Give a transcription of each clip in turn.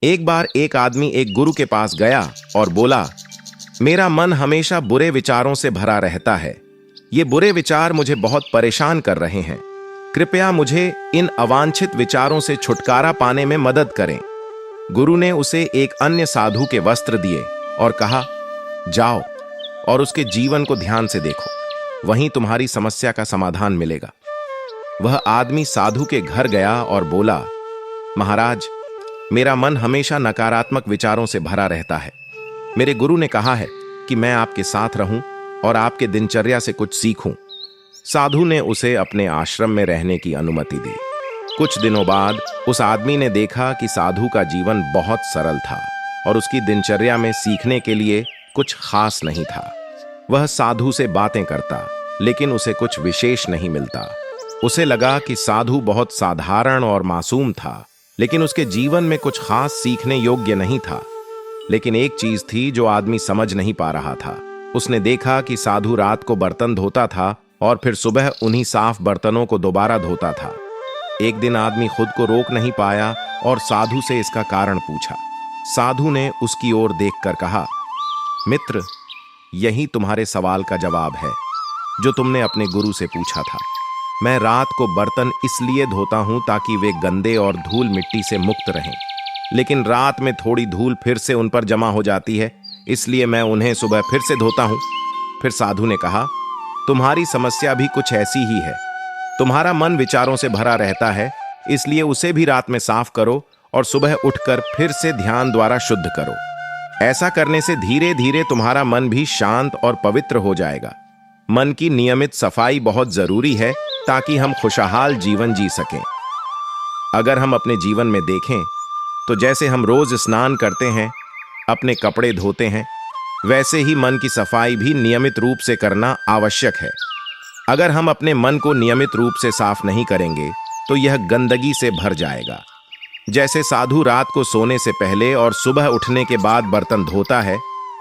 एक बार एक आदमी एक गुरु के पास गया और बोला, मेरा मन हमेशा बुरे विचारों से भरा रहता है। ये बुरे विचार मुझे बहुत परेशान कर रहे हैं। कृपया मुझे इन अवांछित विचारों से छुटकारा पाने में मदद करें। गुरु ने उसे एक अन्य साधु के वस्त्र दिए और कहा, जाओ और उसके जीवन को ध्यान से देखो, वहीं तुम्हारी समस्या का समाधान मिलेगा। वह आदमी साधु के घर गया और बोला, महाराज, मेरा मन हमेशा नकारात्मक विचारों से भरा रहता है। मेरे गुरु ने कहा है कि मैं आपके साथ रहूं और आपके दिनचर्या से कुछ सीखूं। साधु ने उसे अपने आश्रम में रहने की अनुमति दी। कुछ दिनों बाद उस आदमी ने देखा कि साधु का जीवन बहुत सरल था और उसकी दिनचर्या में सीखने के लिए कुछ खास नहीं था। वह साधु से बातें करता, लेकिन उसे कुछ विशेष नहीं मिलता। उसे लगा कि साधु बहुत साधारण और मासूम था, लेकिन उसके जीवन में कुछ खास सीखने योग्य नहीं था। लेकिन एक चीज थी जो आदमी समझ नहीं पा रहा था। उसने देखा कि साधु रात को बर्तन धोता था और फिर सुबह उन्हीं साफ बर्तनों को दोबारा धोता था। एक दिन आदमी खुद को रोक नहीं पाया और साधु से इसका कारण पूछा। साधु ने उसकी ओर देखकर कहा, मित्र, यही तुम्हारे सवाल का जवाब है जो तुमने अपने गुरु से पूछा था। मैं रात को बर्तन इसलिए धोता हूं ताकि वे गंदे और धूल मिट्टी से मुक्त रहें, लेकिन रात में थोड़ी धूल फिर से उन पर जमा हो जाती है, इसलिए मैं उन्हें सुबह फिर से धोता हूं। फिर साधु ने कहा, तुम्हारी समस्या भी कुछ ऐसी ही है। तुम्हारा मन विचारों से भरा रहता है, इसलिए उसे भी रात में साफ करो और सुबह उठकर फिर से ध्यान द्वारा शुद्ध करो। ऐसा करने से धीरे धीरे तुम्हारा मन भी शांत और पवित्र हो जाएगा। मन की नियमित सफाई बहुत जरूरी है ताकि हम खुशहाल जीवन जी सकें। अगर हम अपने जीवन में देखें तो जैसे हम रोज स्नान करते हैं, अपने कपड़े धोते हैं, वैसे ही मन की सफाई भी नियमित रूप से करना आवश्यक है। अगर हम अपने मन को नियमित रूप से साफ नहीं करेंगे तो यह गंदगी से भर जाएगा। जैसे साधु रात को सोने से पहले और सुबह उठने के बाद बर्तन धोता है,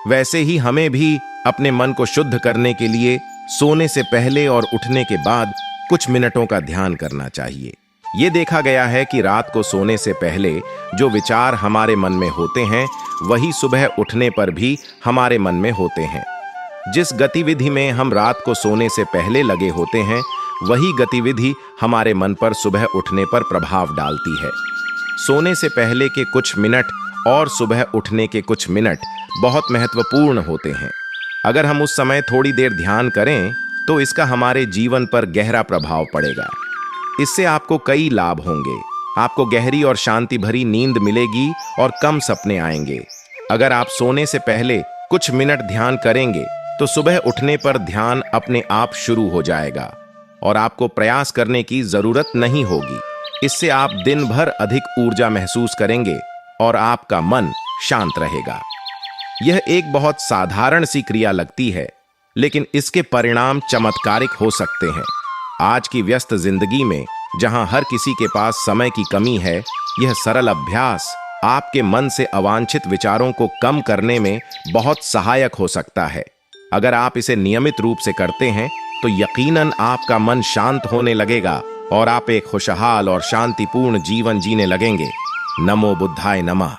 वैसे ही हमें भी अपने मन को शुद्ध करने के लिए सोने से पहले और उठने के बाद कुछ मिनटों का ध्यान करना चाहिए। ये देखा गया है कि रात को सोने से पहले जो विचार हमारे मन में होते हैं, वही सुबह उठने पर भी हमारे मन में होते हैं। जिस गतिविधि में हम रात को सोने से पहले लगे होते हैं, वही गतिविधि हमारे मन पर सुबह उठने पर प्रभाव डालती है। सोने से पहले के कुछ मिनट और सुबह उठने के कुछ मिनट बहुत महत्वपूर्ण होते हैं। अगर हम उस समय थोड़ी देर ध्यान करें तो इसका हमारे जीवन पर गहरा प्रभाव पड़ेगा। इससे आपको कई लाभ होंगे। आपको गहरी और शांति भरी नींद मिलेगी और कम सपने आएंगे। अगर आप सोने से पहले कुछ मिनट ध्यान करेंगे तो सुबह उठने पर ध्यान अपने आप शुरू हो जाएगा और आपको प्रयास करने की जरूरत नहीं होगी। इससे आप दिन भर अधिक ऊर्जा महसूस करेंगे और आपका मन शांत रहेगा। यह एक बहुत साधारण सी क्रिया लगती है, लेकिन इसके परिणाम चमत्कारिक हो सकते हैं। आज की व्यस्त जिंदगी में जहां हर किसी के पास समय की कमी है, यह सरल अभ्यास आपके मन से अवांछित विचारों को कम करने में बहुत सहायक हो सकता है। अगर आप इसे नियमित रूप से करते हैं तो यकीनन आपका मन शांत होने लगेगा और आप एक खुशहाल और शांतिपूर्ण जीवन जीने लगेंगे। नमो बुद्धाय नमः।